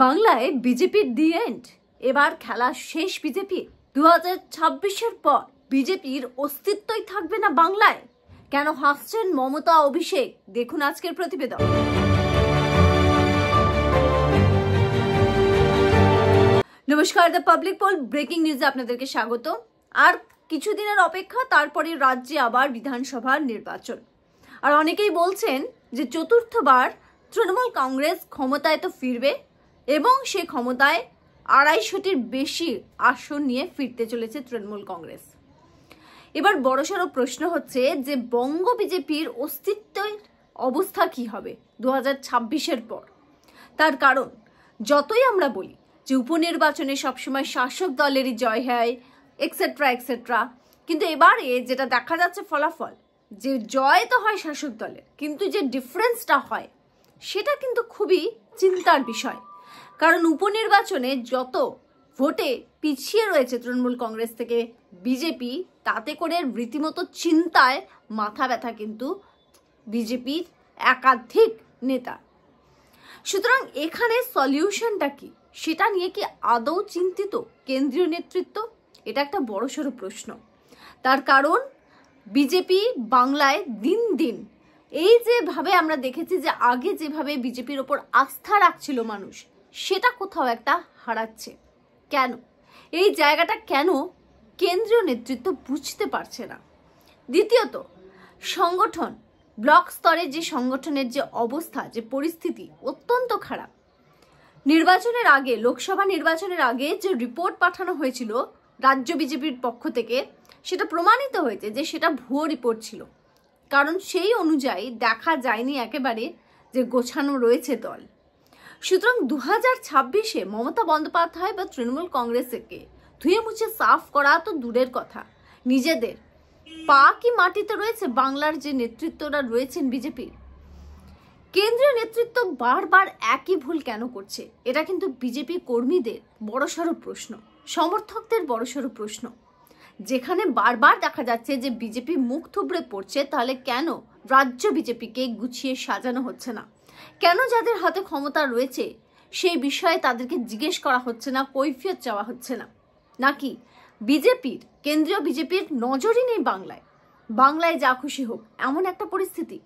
বাংলায় বিজেপির the end. এবার খেলা শেষ বিজেপি। 2026-এর পর বিজেপির অস্তিত্বই থাকবে না বাংলায়। কেন হাসছেন মমতা অভিষেক? দেখুন আজকের প্রতিবেদন। নমস্কার, দ্য পাবলিক পোল ব্রেকিং নিউজে আপনাদেরকে স্বাগত। আর কিছুদিনের অপেক্ষা, তারপরে রাজ্যে আবার বিধানসভার নির্বাচন। আর অনেকেই বলছেন যে চতুর্থবার তৃণমূল কংগ্রেস ক্ষমতায় তো ফিরবে এবং সে ক্ষমতায় 250-টির বেশি আসন নিয়ে ফিরতে চলেছে তৃণমূল কংগ্রেস। এবার বড়সড় প্রশ্ন হচ্ছে যে বঙ্গ বিজেপির অস্তিত্বের অবস্থা কি হবে 2026-এর পর। তার কারণ যতই আমরা বলি যে উপনির্বাচনে সবসময় শাসক দলেরই জয় হয় এক্সেট্রা এক্সেট্রা, কিন্তু এবারে যেটা দেখা যাচ্ছে ফলাফল, যে জয় তো হয় শাসক দলের, কিন্তু যে ডিফারেন্সটা হয় সেটা কিন্তু খুবই চিন্তার বিষয়। কারণ উপনির্বাচনে যত ভোটে পিছিয়ে রয়েছে তৃণমূল কংগ্রেস থেকে বিজেপি, তাতে করে রীতিমতো চিন্তায় মাথা ব্যথা কিন্তু বিজেপির একাধিক নেতা। সুতরাং এখানে সলিউশনটা কি, সেটা নিয়ে কি আদৌ চিন্তিত কেন্দ্রীয় নেতৃত্ব? এটা একটা বড়সড় প্রশ্ন। তার কারণ বিজেপি বাংলায় দিন দিন এই যেভাবে আমরা দেখেছি যে আগে যেভাবে বিজেপির ওপর আস্থা রাখছিল মানুষ, সেটা কোথাও একটা হারাচ্ছে। কেন এই জায়গাটা কেন কেন্দ্রীয় নেতৃত্ব বুঝতে পারছে না? দ্বিতীয়ত, সংগঠন ব্লক স্তরে যে সংগঠনের যে অবস্থা, যে পরিস্থিতি অত্যন্ত খারাপ। নির্বাচনের আগে, লোকসভা নির্বাচনের আগে যে রিপোর্ট পাঠানো হয়েছিল রাজ্য বিজেপির পক্ষ থেকে, সেটা প্রমাণিত হয়েছে যে সেটা ভুয়ো রিপোর্ট ছিল। কারণ সেই অনুযায়ী দেখা যায়নি একেবারে যে গোছানো রয়েছে দল। সুতরাং 2026-এ মমতা বন্দ্যোপাধ্যায় বা তৃণমূল কংগ্রেসকে ধুয়ে মুছে সাফ করা তো দূরের কথা, নিজেদের পা কি মাটিতে রয়েছে বাংলার যে নেতৃত্বরা রয়েছেন বিজেপির? কেন্দ্রীয় নেতৃত্ব বারবার একই ভুল কেন করছে? এটা কিন্তু বিজেপি কর্মীদের বড়সড় প্রশ্ন, সমর্থকদের বড়সড় প্রশ্ন। যেখানে বারবার দেখা যাচ্ছে যে বিজেপি মুখ থুবড়ে পড়ছে, তাহলে কেন রাজ্য বিজেপিকে গুছিয়ে সাজানো হচ্ছে না? কেন যাদের হাতে ক্ষমতা রয়েছে সেই বিষয়ে তাদেরকে জিজ্ঞেস করা হচ্ছে না, কৈফিয়ত চাওয়া হচ্ছে না? নাকি বিজেপির, কেন্দ্রীয় বিজেপির নজরই নেই বাংলায়? বাংলায় যা খুশি হোক এমন একটা পরিস্থিতি?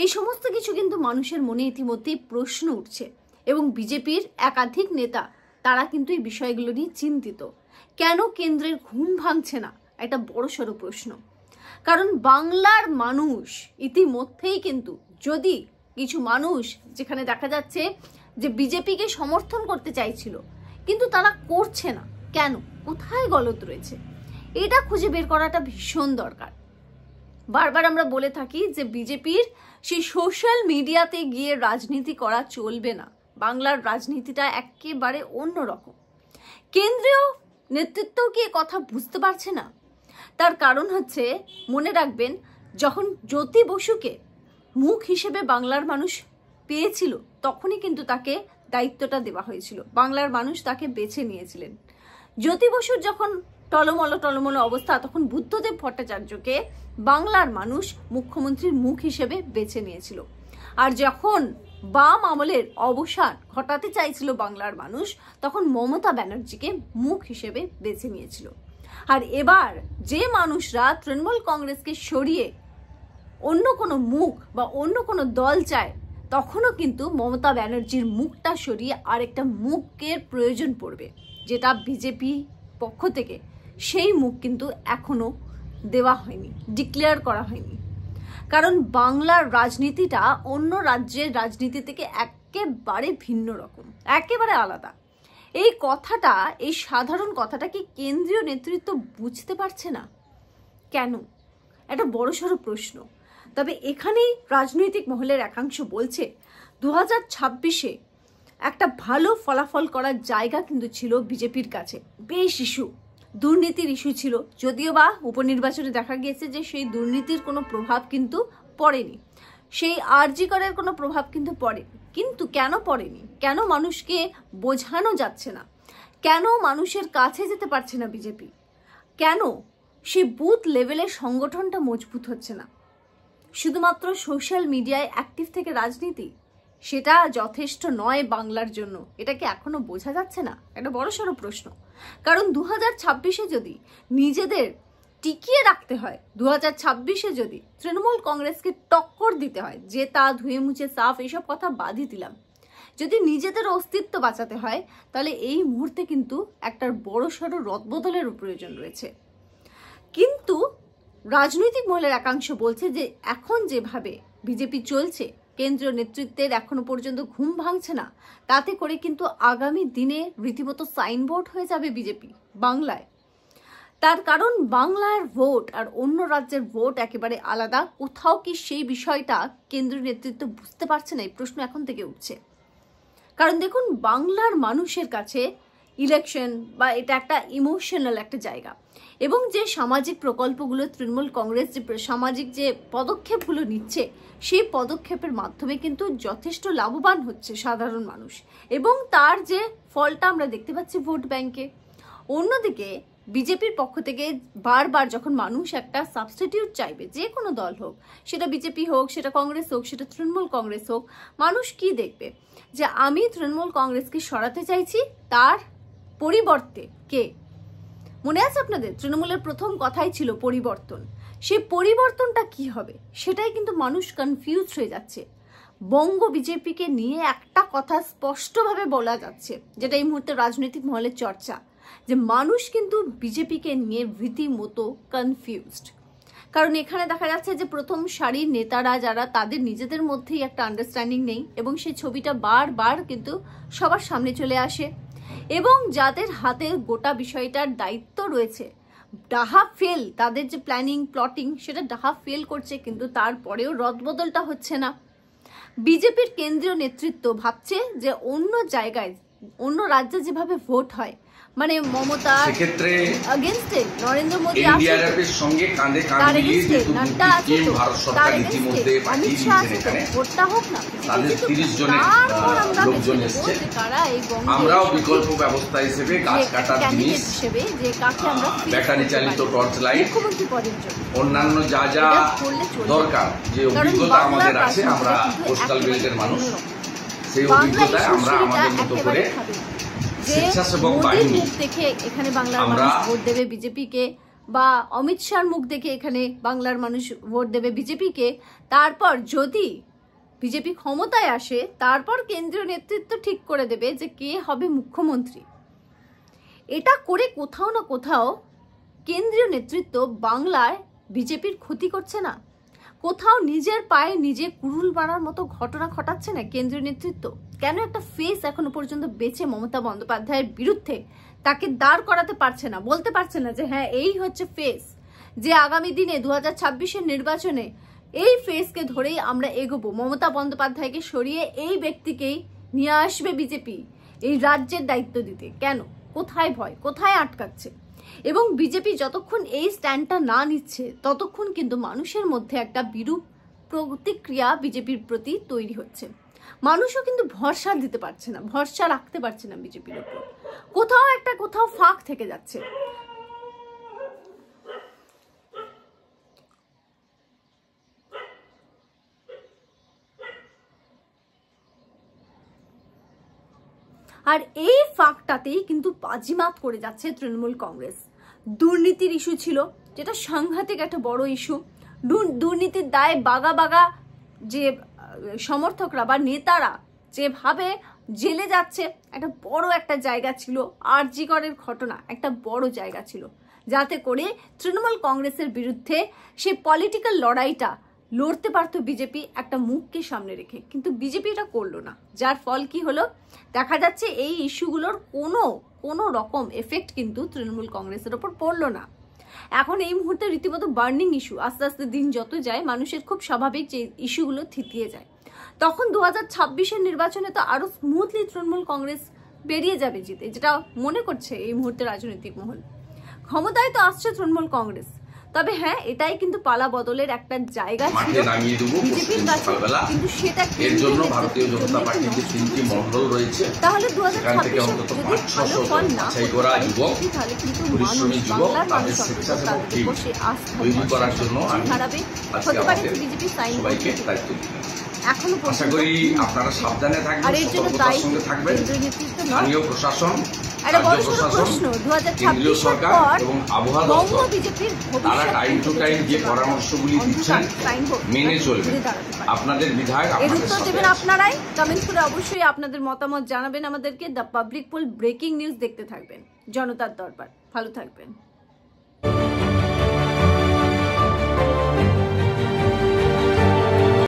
এই সমস্ত কিছু কিন্তু মানুষের মনে ইতিমধ্যেই প্রশ্ন উঠছে এবং বিজেপির একাধিক নেতা তারা কিন্তু এই বিষয়গুলো নিয়ে চিন্তিত। কেন কেন্দ্রের ঘুম ভাঙছে না, একটা বড়সড় প্রশ্ন। কারণ বাংলার মানুষ ইতিমধ্যেই কিন্তু, যদি কিছু মানুষ যেখানে দেখা যাচ্ছে যে বিজেপিকে সমর্থন করতে চাইছিল কিন্তু তারা করছে না, কেন, কোথায় গলত রয়েছে, এটা খুঁজে বের করাটা ভীষণ দরকার। বারবার আমরা বলে থাকি যে বিজেপির সেই সোশ্যাল মিডিয়াতে গিয়ে রাজনীতি করা চলবে না। বাংলার রাজনীতিটা একেবারে অন্যরকম। কেন্দ্রীয় নেতৃত্ব কি কথা বুঝতে পারছে না? তার কারণ হচ্ছে, মনে রাখবেন, যখন জ্যোতি বসুকে মুখ হিসেবে বাংলার মানুষ পেয়েছিল তখনই কিন্তু তাকে দায়িত্বটা দেওয়া হয়েছিল, বাংলার মানুষ তাকে বেছে নিয়েছিলেন। জ্যোতি বসুর যখন টলমলো অবস্থা, তখন বুদ্ধদেব ভট্টাচার্যকে বাংলার মানুষ মুখ্যমন্ত্রীর মুখ হিসেবে বেছে নিয়েছিল। আর যখন বাম আমলের অবসান ঘটাতে চাইছিল বাংলার মানুষ, তখন মমতা ব্যানার্জিকে মুখ হিসেবে বেছে নিয়েছিল। আর এবার যে মানুষরা তৃণমূল কংগ্রেসকে সরিয়ে অন্য কোনো মুখ বা অন্য কোনো দল চায়, তখনও কিন্তু মমতা ব্যানার্জির মুখটা সরিয়ে আরেকটা মুখের প্রয়োজন পড়বে, যেটা বিজেপি পক্ষ থেকে সেই মুখ কিন্তু এখনো দেওয়া হয়নি, ডিক্লেয়ার করা হয়নি। কারণ বাংলার রাজনীতিটা অন্য রাজ্যের রাজনীতি থেকে একেবারে ভিন্ন রকম, একেবারে আলাদা। এই কথাটা, এই সাধারণ কথাটা কি কেন্দ্রীয় নেতৃত্ব বুঝতে পারছে না? কেন? একটা বড়সড় প্রশ্ন। তবে এখানেই রাজনৈতিক মহলের একাংশ বলছে 2026-এ একটা ভালো ফলাফল করার জায়গা কিন্তু ছিল বিজেপির কাছে। বেশ ইস্যু, দুর্নীতির ইস্যু ছিল, যদিও বা উপনির্বাচনে দেখা গিয়েছে যে সেই দুর্নীতির কোনো প্রভাব কিন্তু পড়েনি, সেই আরজি করের কোনো প্রভাব কিন্তু পড়েনি। কিন্তু কেন পড়েনি? কেন মানুষকে বোঝানো যাচ্ছে না? কেন মানুষের কাছে যেতে পারছে না বিজেপি? কেন সেই বুথ লেভেলের সংগঠনটা মজবুত হচ্ছে না? শুধুমাত্র সোশ্যাল মিডিয়ায় অ্যাক্টিভ থেকে রাজনীতি? সেটা যথেষ্ট নয় বাংলার জন্য, এটা কি এখনো বোঝা যাচ্ছে না? একটা বড়সড় প্রশ্ন। কারণ 2026-এ যদি নিজেদের টিকিয়ে রাখতে হয়, 2026-এ যদি তৃণমূল কংগ্রেসকে টক্কর দিতে হয়, যে তা ধুয়ে মুছে সাফ এইসব কথা বাদই দিলাম, যদি নিজেদের অস্তিত্ব বাঁচাতে হয়, তাহলে এই মুহূর্তে কিন্তু একটা বড়সড় রদবদলের প্রয়োজন রয়েছে। কিন্তু রাজনৈতিক মহলের একাংশ বলছে যে এখন যেভাবে বিজেপি চলছে, কেন্দ্রীয় নেতৃত্বের এখনো পর্যন্ত ঘুম ভাঙছে না, তাতে করে কিন্তু আগামী দিনে রীতিমতো সাইনবোর্ড হয়ে যাবে বিজেপি বাংলায়। তার কারণ বাংলার ভোট আর অন্য রাজ্যের ভোট একেবারে আলাদা। কোথাও কি সেই বিষয়টা কেন্দ্রীয় নেতৃত্ব বুঝতে পারছে না? এই প্রশ্ন এখন থেকে উঠছে। কারণ দেখুন, বাংলার মানুষের কাছে ইলেকশন বা এটা একটা ইমোশনাল একটা জায়গা, এবং যে সামাজিক প্রকল্পগুলো তৃণমূল কংগ্রেস যে সামাজিক যে পদক্ষেপগুলো নিচ্ছে, সেই পদক্ষেপের মাধ্যমে কিন্তু যথেষ্ট লাভবান হচ্ছে সাধারণ মানুষ, এবং তার যে ফলটা আমরা দেখতে পাচ্ছি ভোট ব্যাংকে। অন্যদিকে বিজেপির পক্ষ থেকে বারবার যখন মানুষ একটা সাবস্টিটিউট চাইবে, যে কোনো দল হোক, সেটা বিজেপি হোক, সেটা কংগ্রেস হোক, সেটা তৃণমূল কংগ্রেস হোক, মানুষ কি দেখবে? যে আমি তৃণমূল কংগ্রেসকে সরাতে চাইছি, তার পরিবর্তে কে? মনে আছে আপনাদের তৃণমূলের প্রথম কথাই ছিল পরিবর্তন। সেই পরিবর্তনটা কি হবে সেটাই কিন্তু মানুষ কনফিউজ হয়ে যাচ্ছে। বঙ্গ বিজেপিকে নিয়ে একটা কথা স্পষ্টভাবে বলা যাচ্ছে, যেটা এই মুহূর্তে রাজনৈতিক মহলের চর্চা, যে মানুষ কিন্তু বিজেপিকে নিয়ে রীতিমতো কনফিউজড। কারণ এখানে দেখা যাচ্ছে যে প্রথম সারির নেতারা যারা, তাদের নিজেদের মধ্যেই একটা আন্ডারস্ট্যান্ডিং নেই, এবং সেই ছবিটা বারবার কিন্তু সবার সামনে চলে আসে। এবং যাদের হাতে গোটা বিষয়টার দায়িত্ব রয়েছে, ডাহা ফেল, তাদের যে প্ল্যানিং প্লটিং, সেটা ডাহা ফেল করছে, কিন্তু তারপরেও রদবদলটা হচ্ছে না। বিজেপির কেন্দ্রীয় নেতৃত্ব ভাবছে যে অন্য জায়গায়, অন্য রাজ্যে যেভাবে ভোট হয়, মানে মমতা সেক্ষেত্রে अगेंस्ट নরেন্দ্র মোদী এনডিআরএফের সঙ্গে কাঁধে কাঁধ মিলিয়ে যে নাড্ডা আছে, ভারত সরকার ইতিমধ্যে পাঠিয়ে দিয়েছেন এখানে, ভোটটা হোক না, তাদের 30 জনের লোকজন এসছে। আমরাও বিকল্প ব্যবস্থা হিসেবে গাছ কাটার জিনিস, ব্যাটারি চালিত টর্চ লাইট, অন্যান্য যা যা দরকার, যে অভিজ্ঞতা আমাদের আছে, আমরা কোস্টাল বেল্টের মানুষ, সেই অভিজ্ঞতায় আমরা আমাদের মতো করে স্বেচ্ছাসেবক বাহিনী দেখে এখানে বাংলার মানুষ ভোট দেবে বিজেপিকে, বা অমিত শাহর মুখ দেখে এখানে বাংলার মানুষ ভোট দেবে বিজেপিকে। তারপর যদি বিজেপি ক্ষমতায় আসে, তারপর কেন্দ্রীয় নেতৃত্ব ঠিক করে দেবে যে কে হবে মুখ্যমন্ত্রী। এটা করে কোথাও না কোথাও কেন্দ্রীয় নেতৃত্ব বাংলায় বিজেপির ক্ষতি করছে না? কোথাও নিজের পায়ে নিজে কুড়ুল মারার মতো ঘটনা ঘটাচ্ছে না কেন্দ্রীয় নেতৃত্ব? কেন একটা ফেস এখনো পর্যন্ত বেঁচে মমতা বন্দ্যোপাধ্যায়ের বিরুদ্ধে তাকে দাঁড় করাতে পারছে না, বলতে পারছে না যে হ্যাঁ এই হচ্ছে ফেস, যে আগামী দিনে 2026-এর নির্বাচনে এই ফেসকে ধরেই আমরা এগোবো, মমতা বন্দ্যোপাধ্যায়কে সরিয়ে এই ব্যক্তিকেই নিয়ে আসবে বিজেপি এই রাজ্যের দায়িত্ব দিতে? কেন? কোথায় ভয়, কোথায় আটকাচ্ছে? এবং বিজেপি যতক্ষণ এই স্ট্যান্ডটা না নিচ্ছে, ততক্ষণ কিন্তু মানুষের মধ্যে একটা বিরূপ প্রতিক্রিয়া বিজেপির প্রতি তৈরি হচ্ছে। মানুষও কিন্তু ভরসা দিতে পারছে না, ভরসা রাখতে পারছে না বিজেপির উপর। কোথাও ফাঁক থেকে যাচ্ছে। আর এই ফাঁকটাতেই কিন্তু বাজিমাত করে যাচ্ছে তৃণমূল কংগ্রেস। দুর্নীতির ইস্যু ছিল, যেটা সাংঘাতিক একটা বড় ইস্যু। দুর্নীতির দায়ে বাগা বাগা যে সমর্থকরা বা নেতারা যেভাবে জেলে যাচ্ছে, একটা বড় একটা জায়গা ছিল। আরজি করের ঘটনা একটা বড় জায়গা ছিল, যাতে করে তৃণমূল কংগ্রেসের বিরুদ্ধে সেই পলিটিক্যাল লড়াইটা লড়তে পারতো বিজেপি একটা মুখকে সামনে রেখে। কিন্তু বিজেপি এটা করলো না, যার ফল কি হলো দেখা যাচ্ছে। এই ইস্যুগুলোর কোনো রকম এফেক্ট কিন্তু তৃণমূল কংগ্রেসের ওপর পড়লো না। এখন এই মুহূর্তে রীতিমতো বার্নিং ইস্যু, আস্তে আস্তে দিন যত যায় মানুষের খুব স্বাভাবিক যে ইস্যুগুলো থিতিয়ে যায়। তখন 2026-এর নির্বাচনে তো আরো স্মুথলি তৃণমূল কংগ্রেস বেরিয়ে যাবে জিতে, যেটা মনে করছে এই মুহূর্তে রাজনৈতিক মহল। ক্ষমতায় তো আসছে তৃণমূল কংগ্রেস, তবে হ্যাঁ এটাই কিন্তু পালা বদলের একটা জায়গা ছিল বিজেপির কাছে, কিন্তু সেটা এর জন্য ভারতীয় জনতা পার্টির যে 3টি মণ্ডল রয়েছে, তাহলে সেখান থেকে অন্তত 500 বাছাই করা যুবক, পরিশ্রমী যুবক, তাদের স্বেচ্ছাসেবক টিম তৈরি করার জন্য আমি আজকে আমাদের সবাইকে দায়িত্ব দিলাম। এখনো আশা করি আপনারা সাবধানে থাকবেন, সতর্কতার সঙ্গে থাকবেন। স্থানীয় প্রশাসন, রাজ্য প্রশাসন, কেন্দ্রীয় সরকার এবং আবহাওয়া দপ্তর তারা টাইম টু টাইম যে পরামর্শগুলি দিচ্ছেন মেনে চলবেন। আপনাদের বিধায়ক আপনাদের সাথে দেবেন আপনারাই। কমেন্ট করে অবশ্যই আপনাদের মতামত জানাবেন আমাদেরকে। The public pole breaking news দেখতে থাকবেন, জনতার দরবার। ভালো থাকবেন।